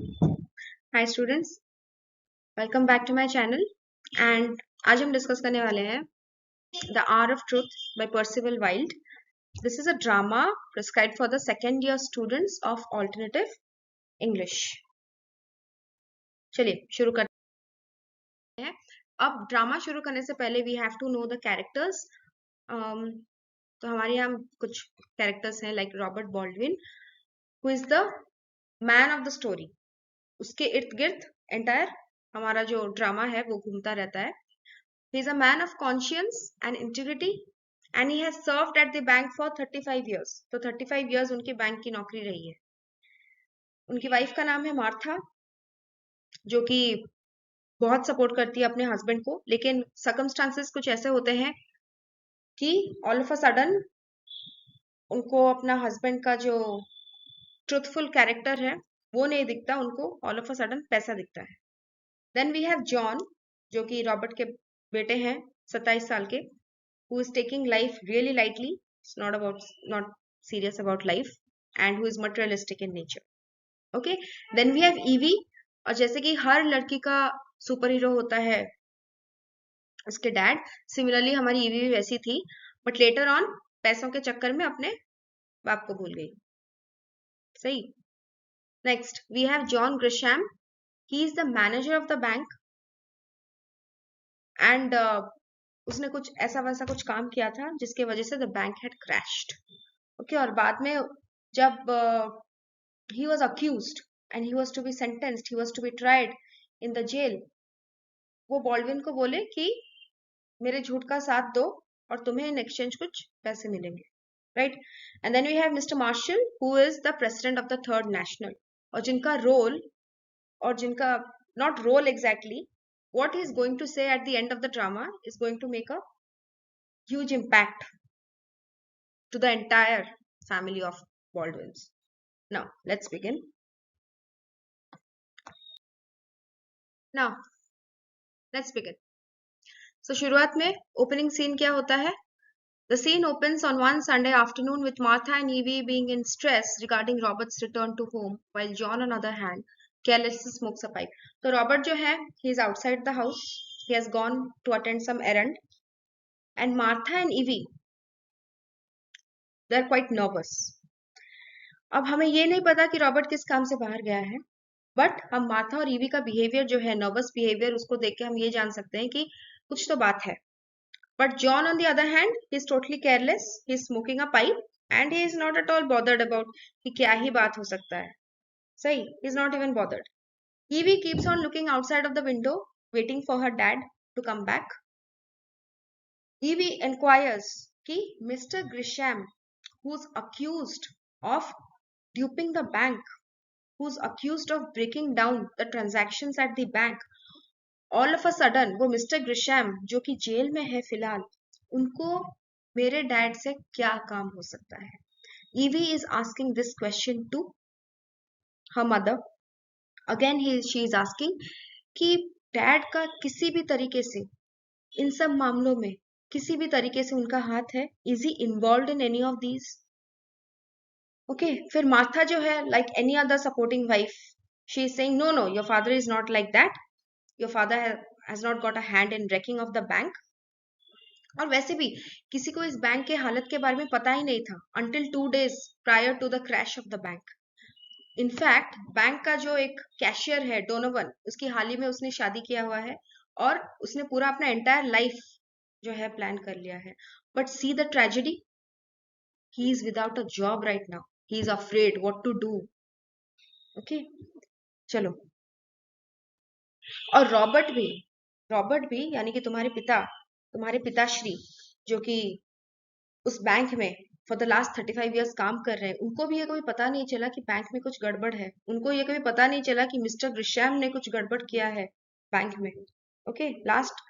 Hi students, welcome back to my channel. And आज हम discuss करने वाले हैं the hour of truth by Percival Wilde. This is a drama prescribed for the second year students of alternative English. चलिए शुरू करते हैं। अब ड्रामा शुरू करने से पहले we have to know the characters. तो हमारे यहाँ कुछ कैरेक्टर्स हैं like Robert Baldwin, who is the man of the story. उसके इर्द गिर्द एंटायर हमारा जो ड्रामा है वो घूमता रहता है। He is a man of conscience and integrity and he has served at the bank for 35 years. तो 35 years उनकी बैंक की नौकरी रही है। उनकी वाइफ का नाम है मार्था, जो कि बहुत सपोर्ट करती है अपने हस्बैंड को, लेकिन सर्कमस्टांसेस कुछ ऐसे होते हैं कि ऑल ऑफ अ सडन उनको अपना हस्बैंड का जो ट्रुथफुल कैरेक्टर है वो नहीं दिखता, उनको ऑल ऑफ अ सडन पैसा दिखता है। देन वी हैव जॉन, जो कि रॉबर्ट के बेटे हैं, 27 साल के, who is taking life really lightly. It's not serious about life, and who is materialistic in nature. Okay, then we have Evie, और जैसे कि हर लड़की का सुपर हीरो होता है उसके डैड, सिमिलरली हमारी ईवी भी वैसी थी, बट लेटर ऑन पैसों के चक्कर में अपने बाप को भूल गई। सही। Next we have John Grisham, he is the manager of the bank and उसने कुछ ऐसा वैसा कुछ काम किया था जिसके वजह से the bank had crashed. Okay, और बाद में जब he was accused and he was to be sentenced, he was to be tried in the jail, वो बॉल्डविन को बोले कि मेरे झूठ का साथ दो और तुम्हें इन एक्सचेंज कुछ पैसे मिलेंगे, right. And then we have Mister Marshall, who is the president of the third national, और जिनका रोल और जिनका not role exactly, what he is going to say at the end of the drama is going to make a huge impact to the entire family of Baldwins. Now let's begin. Now let's begin. So शुरुआत में opening scene क्या होता है? The scene opens on one Sunday afternoon with Martha and Evie being in stress regarding Robert's return to home, while John, on the other hand, carelessly smokes a pipe. तो Robert जो है, he is outside the house. He has gone to attend some errand, and Martha and Evie, they are quite nervous. अब हमें ये नहीं पता कि Robert किस काम से बाहर गया है, बट हम मार्था और ईवी का बिहेवियर जो है, नर्वस बिहेवियर, उसको देख के हम ये जान सकते हैं कि कुछ तो बात है। But John, on the other hand, he is totally careless. He is smoking a pipe and he is not at all bothered about कि क्या ही बात हो सकता है। सही, he is not even bothered. Evie keeps on looking outside of the window, waiting for her dad to come back. Evie inquires कि Mr. Gresham, who's accused of duping the bank, who's accused of breaking down the transactions at the bank, all of a sudden वो mister ग्रिशैम जो कि jail में है फिलहाल, उनको मेरे dad से क्या काम हो सकता है? Evie is asking this question to her mother. Again she is asking कि डैड का किसी भी तरीके से इन सब मामलों में किसी भी तरीके से उनका हाथ है? Is he involve in any of these? Okay, फिर मार्था जो है, like any other supporting wife, she is saying no no, your father is not like that, your father has not got a hand in wrecking of the bank. और वैसे भी किसी को इस bank के हालत के बारे में पता ही नहीं था until 2 days prior to the crash of the bank. In fact bank का जो एक कैशियर है डोनोवन, उसकी हाल ही में उसने शादी किया हुआ है और उसने पूरा अपना एंटायर लाइफ जो है प्लान कर लिया है। But see the tragedy, he is without a job right now, he is afraid what to do. Okay, चलो। और रॉबर्ट भी यानी कि तुम्हारे पिताश्री, जो कि उस बैंक में फॉर द लास्ट 35 इयर्स काम कर रहे हैं, उनको भी ये कभी पता नहीं चला कि बैंक में कुछ गड़बड़ है। उनको ये कभी पता नहीं चला कि मिस्टर ग्रिशैम ने कुछ गड़बड़ किया है बैंक में। Okay, last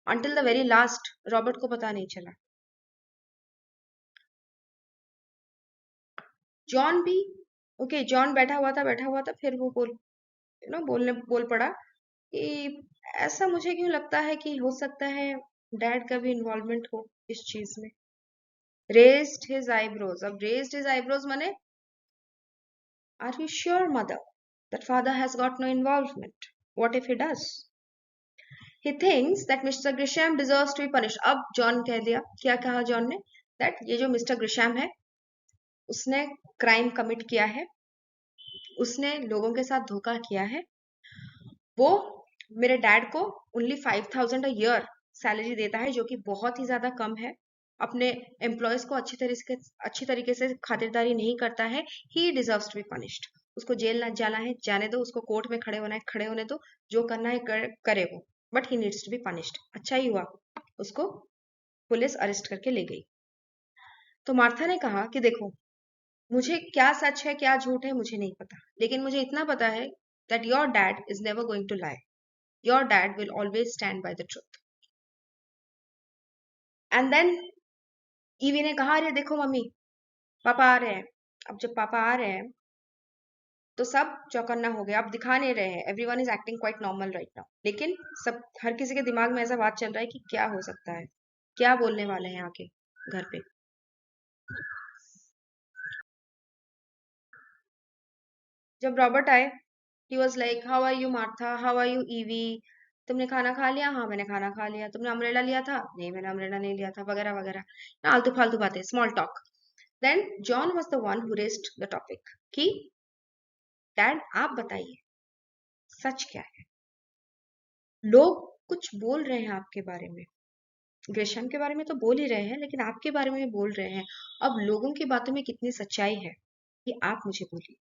until the very last Robert को पता नहीं चला। जॉन भी, ओके, जॉन बैठा हुआ था, फिर वो बोल पड़ा कि ऐसा मुझे क्यों लगता है कि हो सकता है डैड का भी इन्वॉल्वमेंट हो इस चीज में। Raised his eyebrows. अब रेज्ड हिज आईब्रोज माने are you sure mother that father has got no involvement. What if he does? He thinks that Mr. Grisham deserves to be punished. अब John कह दिया, क्या कहा जॉन ने, that ये जो मिस्टर ग्रिशैम है उसने क्राइम कमिट किया है, उसने लोगों के साथ धोखा किया है, वो मेरे डैड को ओनली 5,000 अ ईयर सैलरी देता है, जो कि बहुत ही ज्यादा कम है, अपने एम्प्लॉयज को अच्छी तरीके से खातिरदारी नहीं करता है. He deserves to be punished. उसको जेल ना जाना है जाने दो, उसको कोर्ट में खड़े होना है खड़े होने दो, जो करना है करे वो, but he needs to be punished. अच्छा ही हुआ उसको पुलिस अरेस्ट करके ले गई. तो मार्था ने कहा कि देखो, मुझे क्या सच है क्या झूठ है मुझे नहीं पता, लेकिन मुझे इतना पता है that your dad is never going to lie. Your dad will always stand by the truth. And then EV ने कहा, अरे देखो मम्मी, पापा आ रहे हैं. अब जब पापा आ रहे हैं तो सब चौकन्ना हो गया. अब दिखा नहीं रहे हैं, everyone is acting quite normal right now, लेकिन सब हर किसी के दिमाग में ऐसा बात चल रहा है कि क्या हो सकता है, क्या बोलने वाले हैं आके घर पे. जब रॉबर्ट आए, he was like, how are you Martha, how are you Evie, तुमने खाना खा लिया? हाँ मैंने खाना खा लिया. तुमने अम्ब्रेला लिया था? नहीं मैंने अम्ब्रेला नहीं लिया था, वगैरह वगैरह आलतू फालतू बातें, small talk. Then John was the one who raised the topic कि डैड आप बताइए सच क्या है. लोग कुछ बोल रहे हैं आपके बारे में, ग्रेशम के बारे में तो बोल ही रहे हैं, लेकिन आपके बारे में भी बोल रहे हैं. अब लोगों की बातों में कितनी सच्चाई है ये आप मुझे बोलिए.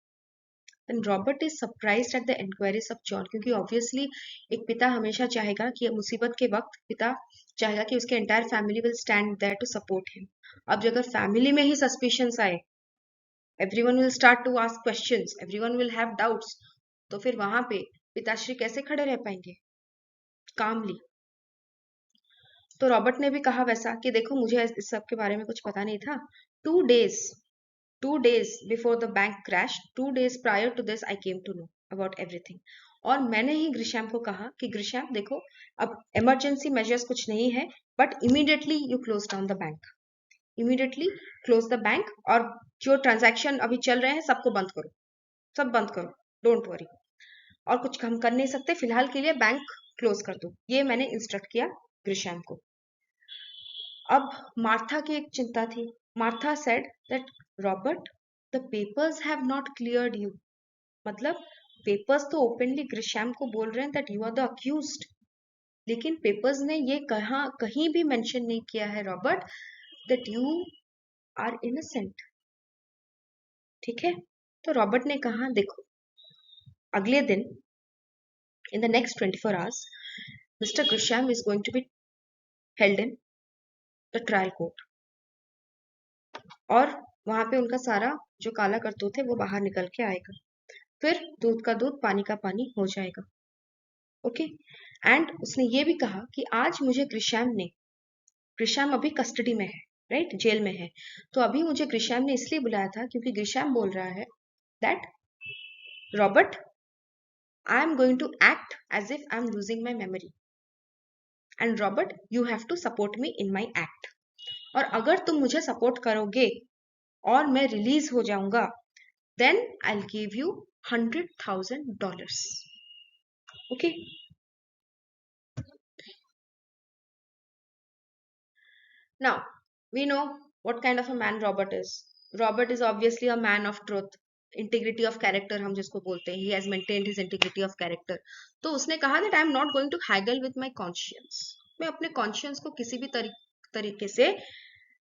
And Robert is surprised at the inquiries of John, क्योंकि ऑब्वियसली एक पिता हमेशा चाहेगा कि मुसीबत के वक्त पिता चाहेगा कि उसके entire family will stand there to support him. अब अगर फैमिली में ही सस्पिशंस आए, everyone will start to ask questions, everyone will have doubts, तो फिर वहां पे पिताश्री कैसे खड़े रह पाएंगे कामली. तो रॉबर्ट ने भी कहा वैसा कि देखो, मुझे इस सब के बारे में कुछ पता नहीं था. 2 days 2 days before the bank crashed, 2 days prior to this I came to know about everything. और मैंने ही ग्रिशैम को कहा कि ग्रिशैम देखो, अब इमरजेंसी मेजर्स कुछ नहीं है, but immediately you close down the bank, immediately close the bank, और जो ट्रांजैक्शन अभी चल रहे हैं सबको बंद करो, सब बंद करो, डोंट वरी, और कुछ हम कर नहीं सकते, फिलहाल के लिए बैंक क्लोज कर दो. ये मैंने इंस्ट्रक्ट किया ग्रिशैम को. अब मार्था की एक चिंता थी. Martha said that Robert, the papers have not cleared you. मतलब पेपर्स तो ओपनली ग्रिशैम को बोल रहे हैं that you are the accused, लेकिन पेपर्स ने ये कहीं भी मेंशन नहीं किया है Robert that you are innocent. ठीक है. तो रॉबर्ट ने कहा, देखो, अगले दिन in the next 24 hours mister Grisham is going to be held in the trial court, और वहां पे उनका सारा जो काला करतूत है वो बाहर निकल के आएगा, फिर दूध का दूध पानी का पानी हो जाएगा. ओके. एंड उसने ये भी कहा कि आज मुझे ग्रिशैम अभी कस्टडी में है, राइट, जेल में है, तो अभी मुझे ग्रिशैम ने इसलिए बुलाया था क्योंकि ग्रिशैम बोल रहा है that Robert, I am going to act as if I am losing my memory, and Robert you have to support me in my act, और अगर तुम मुझे सपोर्ट करोगे और मैं रिलीज हो जाऊंगा, then I'll give you $100,000. Okay. Now we know what kind of a man Robert is. Robert is obviously a man of truth, integrity of character हम जिसको बोलते हैं. He has maintained his integrity of character. तो उसने कहा that I am not going to haggle with my conscience. मैं अपने conscience को किसी भी तरीके से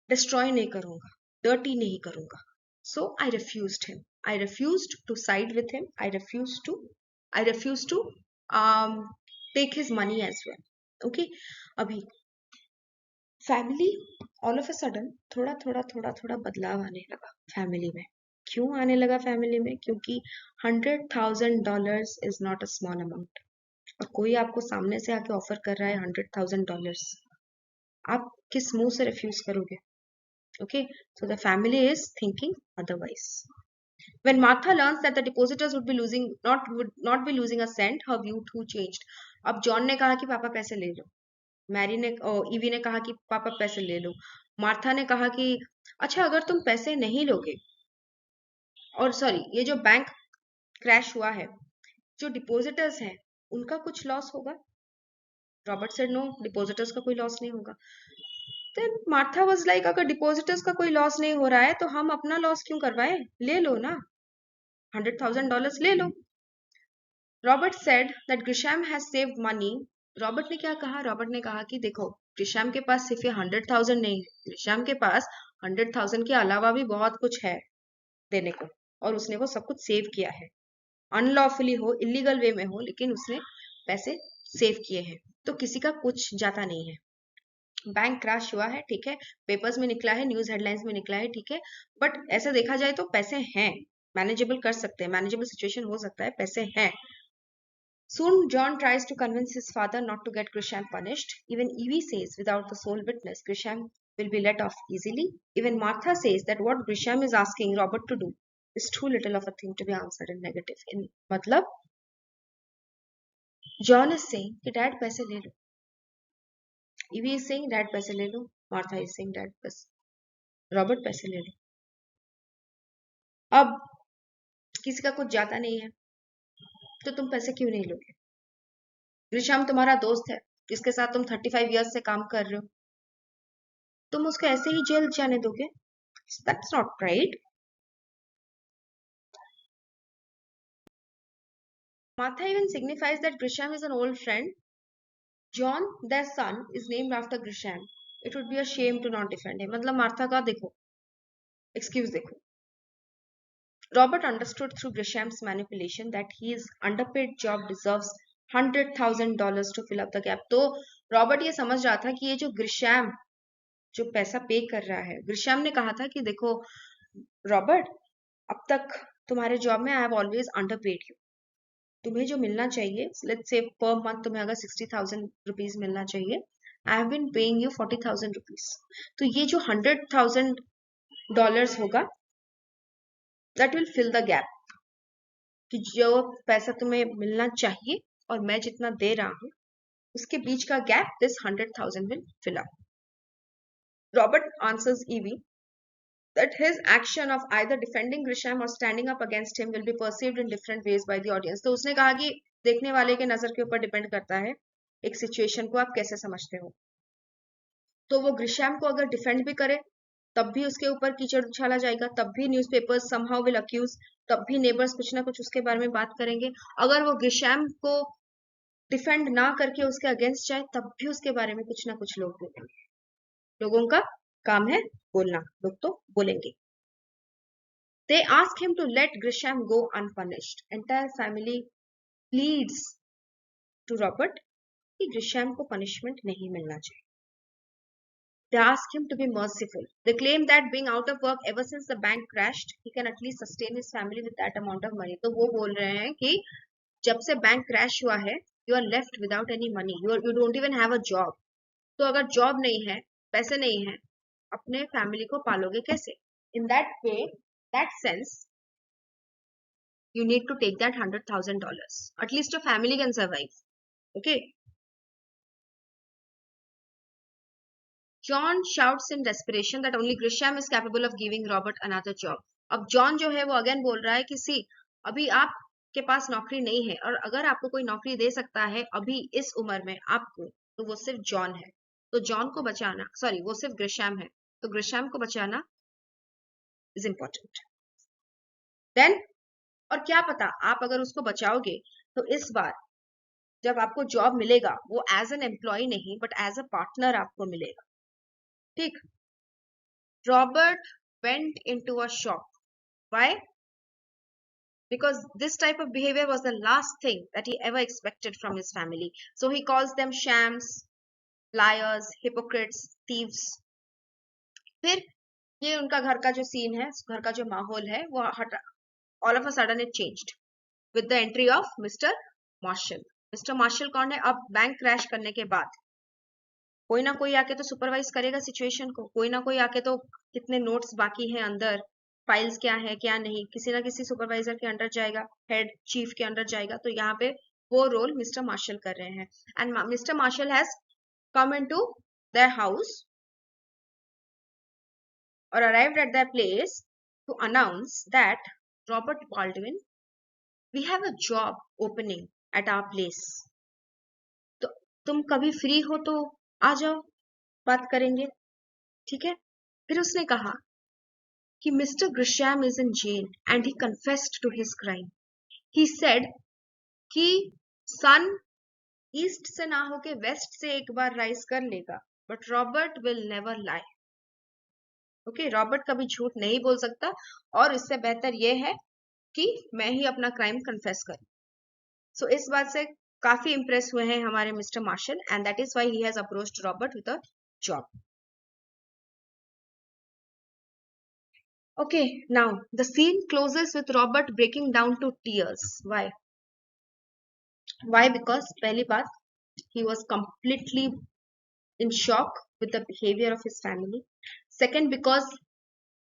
destroy नहीं करूंगा, dirty नहीं करूंगा. So I refused him. I refused to side with him. I refused to take his money as well. Okay. अभी family all of a sudden थोड़ा बदलाव आने लगा फैमिली में. क्यों आने लगा फैमिली में? क्योंकि $100,000 is not a small amount, और कोई आपको सामने से आके ऑफर कर रहा है $100,000, आप किस मुंह से रिफ्यूज करोगे? Okay. So the family is thinking otherwise. When Martha learns that the depositors would not be losing a cent, her view too changed. अब जॉन ने कहा कि पापा पैसे ले लो, ईवी ने कहा कि पापा पैसे ले लो, मार्था ने कहा कि अच्छा अगर तुम पैसे नहीं लोगे, और सॉरी, ये जो बैंक क्रैश हुआ है जो डिपोजिटर्स हैं उनका कुछ लॉस होगा। रॉबर्ट सेड नो, डिपोजिटर्स का कोई लॉस नहीं होगा। देन मार्था वाज लाइक, अगर डिपोजिटर्स का कोई लॉस नहीं हो रहा है तो हम अपना लॉस क्यों करवाएं, ले लो ना, $100,000 ले लो। Robert said that Grisham has saved money. Robert ने क्या कहा, रॉबर्ट ने कहा कि देखो ग्रिशैम के पास सिर्फ ये 100,000 नहीं है, ग्रिशैम के पास 100,000 के अलावा भी बहुत कुछ है देने को, और उसने वो सब कुछ सेव किया है, अनलॉफुली हो, इलीगल वे में हो, लेकिन उसने पैसे सेव किए हैं, तो किसी का कुछ जाता नहीं है। बैंक क्रैश हुआ है, ठीक है, पेपर्स में निकला है, न्यूज हेडलाइंस में निकला है, ठीक है, बट ऐसा देखा जाए तो पैसे हैं, मैनेजेबल कर सकते हैं, मैनेजेबल सिचुएशन हो सकता है, पैसे हैं। Soon John tries to convince his father not to get Grisham punished. Even Evie says without the sole witness, Grisham will be let off easily. Even Martha says that what Grisham is asking Robert to do is too little of a thing to be answered in negative. In matlab, John is saying कि dad पैसे ले लो, Evie is saying dad पैसे ले लो, Martha is saying dad पैसे, Robert पैसे ले लो। अब किसी का कुछ जाता नहीं है तो तुम पैसे क्यों नहीं लोगे? ग्रिशाम तुम्हारा दोस्त है जिसके साथ तुम 35 इयर्स से काम कर रहे हो, तुम उसको ऐसे ही जेल जाने दोगे? That's not right. Martha even signifies that Grisham is an old friend. John, their son, is named after Grisham. It would be a shame to not defend him. मतलब मार्था का देखो, excuse देखो. Robert understood through Grisham's manipulation that his underpaid job deserves $100,000 to fill up the gap. तो Robert ये समझ रहा था कि ये जो ग्रिशैम जो पैसा पे कर रहा है, ग्रिशैम ने कहा था कि देखो रॉबर्ट, अब तक तुम्हारे जॉब में I have always underpaid you, तुम्हें जो मिलना चाहिए, लेट्स से पर मंथ तुम्हें अगर 60,000 रुपीज मिलना चाहिए, I have been paying you 40,000 rupees, तो ये जो $100,000 होगा, that will fill the gap, कि जो पैसा तुम्हें मिलना चाहिए और मैं जितना दे रहा हूं उसके बीच का gap, this 100,000 will fill up. Robert answers Evie that his action of either defending Grisham or standing up against him will be perceived in different ways by the audience. तो उसने कहा कि देखने वाले के नजर के ऊपर डिपेंड करता है एक सिचुएशन को आप कैसे समझते हो। तो वो ग्रिशैम को अगर डिफेंड भी करे तब भी उसके ऊपर कीचड़ उछाला जाएगा, तब भी न्यूज़पेपर्स समहाउ विल अक्यूज, तब भी नेबर्स कुछ ना कुछ उसके बारे में बात करेंगे। अगर वो ग्रिशैम को डिफेंड ना करके उसके अगेंस्ट जाए तब भी उसके बारे में कुछ ना कुछ लोग बोलेंगे। लोगों का काम है बोलना, लोग तो बोलेंगे। They ask him to let Grisham go unpunished. Entire family pleads to Robert कि Grisham को punishment नहीं मिलना चाहिए. They ask him to be merciful. They claim that being out of work ever since the bank crashed, he can at least sustain his family with that amount of money. तो वो बोल रहे हैं कि जब से बैंक क्रैश हुआ है, you are left without any money. You don't even have a job. तो अगर जॉब नहीं है, पैसे नहीं है, अपने फैमिली को पालोगे कैसे? In that way, that sense, you need to take that $100,000. At least your family can survive. Okay. John shouts in desperation that only Grisham is capable of giving Robert another job. अब John जो है वो again बोल रहा है कि सी, अभी आपके पास नौकरी नहीं है, और अगर आपको कोई नौकरी दे सकता है अभी इस उम्र में आपको, तो वो सिर्फ जॉन है। तो जॉन को बचाना, सॉरी, वो सिर्फ ग्रिशैम है, तो ग्रिशैम को बचाना इज इम्पोर्टेंट। देन, और क्या पता आप अगर उसको बचाओगे तो इस बार जब आपको जॉब मिलेगा वो एज एन एम्प्लॉय नहीं बट एज अ पार्टनर आपको मिलेगा। ठीक। Robert went into a shock. Why? Because this type of behavior was the last thing that he ever expected from his family. So he calls them shams, liars, hypocrites, thieves. फिर ये उनका घर का जो scene है, घर का जो माहौल है, वो हटा, all of a sudden it changed with the entry of Mr. Marshall. Mister Marshall कौन है? अब बैंक क्रैश करने के बाद कोई ना कोई आके तो सुपरवाइज करेगा सिचुएशन को, कोई ना कोई आके तो कितने नोट्स बाकी हैं अंदर, फाइल्स क्या है क्या नहीं, किसी ना किसी सुपरवाइजर के अंडर जाएगा, हेड चीफ के अंडर जाएगा। तो यहाँ पे वो रोल मिस्टर मार्शल कर रहे हैं। And Mister Marshall has come into their house or arrived at their place to announce that Robert Baldwin we have a job opening at our place, तो तुम कभी फ्री हो तो आ जाओ, बात करेंगे, ठीक है। फिर उसने कहा कि mister Grisham is in jail and he confessed to his crime. He said कि सन ईस्ट से ना होके वेस्ट से एक बार राइज कर लेगा, but Robert will never lie. Okay, Robert कभी झूठ नहीं बोल सकता, और इससे बेहतर यह है कि मैं ही अपना क्राइम कन्फेस करूं। सो इस बात से काफी इंप्रेस हुए हैं हमारे Mister Marshall, and that is why he has approached Robert with a job. Okay, now the scene closes with Robert breaking down to tears. Why? Why? Because पहली बात, he was completely in shock with the behavior of his family. Second, because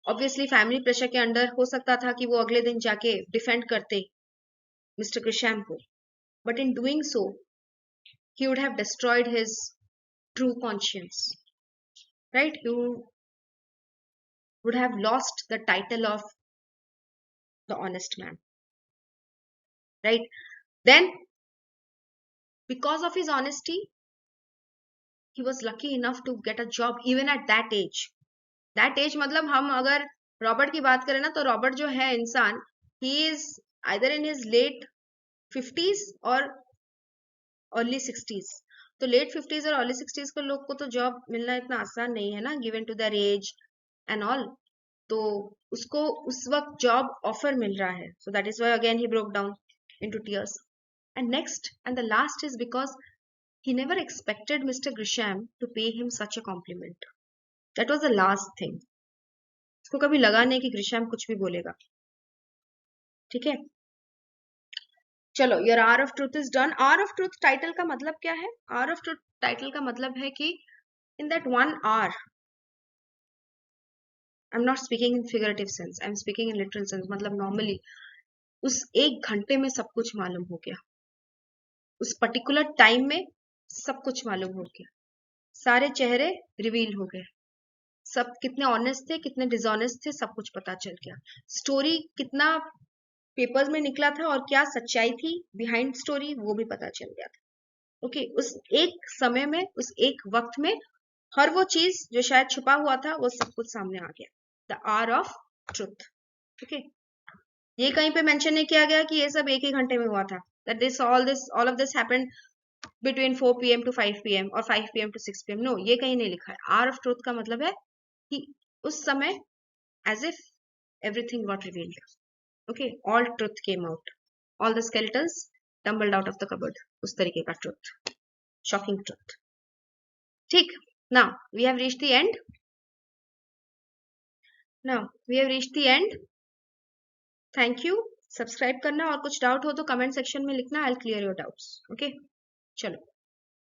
obviously family pressure के under हो सकता था कि वो अगले दिन जाके डिफेंड करते मिस्टर ग्रिशैम को, but in doing so he would have destroyed his true conscience, right? He would have lost the title of the honest man, right? Then because of his honesty he was lucky enough to get a job even at that age. That age मतलब हम अगर Robert की बात करें ना, तो Robert जो है इंसान, he is either in his late 50s और अर्ली 60s। तो लेट 50s और अर्ली 60s के लोग को तो जॉब मिलना इतना आसान नहीं है ना, given to their age and all. तो उसको उस वक्त जॉब ऑफर मिल रहा है, so that is why again he broke down into tears. And next and the last is because he never expected Mr. Grisham to pay him such a compliment. That was the last thing. उसको कभी लगा नहीं कि ग्रिशैम कुछ भी बोलेगा, ठीक है। चलो, your hour of truth is done. Hour of truth title का मतलब क्या है? आवर ऑफ ट्रूथ टाइटल का मतलब है कि in that 1 hour, I am not speaking in figurative sense, I am speaking in literal sense. मतलब नॉर्मली उस 1 घंटे में सब कुछ मालूम हो गया, उस पर्टिकुलर टाइम में सब कुछ मालूम हो गया, सारे चेहरे रिवील हो गए, सब कितने ऑनेस्ट थे कितने डिसऑनेस्ट थे सब कुछ पता चल गया, स्टोरी कितना पेपर्स में निकला था और क्या सच्चाई थी बिहाइंड स्टोरी वो भी पता चल गया था। ओके, उस एक समय में, उस एक वक्त में हर वो चीज जो शायद छुपा हुआ था वो सब कुछ सामने आ गया। The hour of truth. Okay, ये कहीं पे मेंशन नहीं किया गया कि ये सब एक ही घंटे में हुआ था, that this all of this happened between 4 PM to 5 PM और 5 PM to 6 PM। नो, ये कहीं नहीं लिखा है। आवर ऑफ ट्रुथ का मतलब है कि उस समय as if everything got revealed. Okay, all truth came out. All the skeletons tumbled out of the cupboard. उस तरीके का truth, shocking truth. ठीक, now we have reached the end. Now we have reached the end. Thank you. Subscribe करना, और कुछ doubt हो तो comment section में लिखना, I'll clear your doubts. Okay, चलो।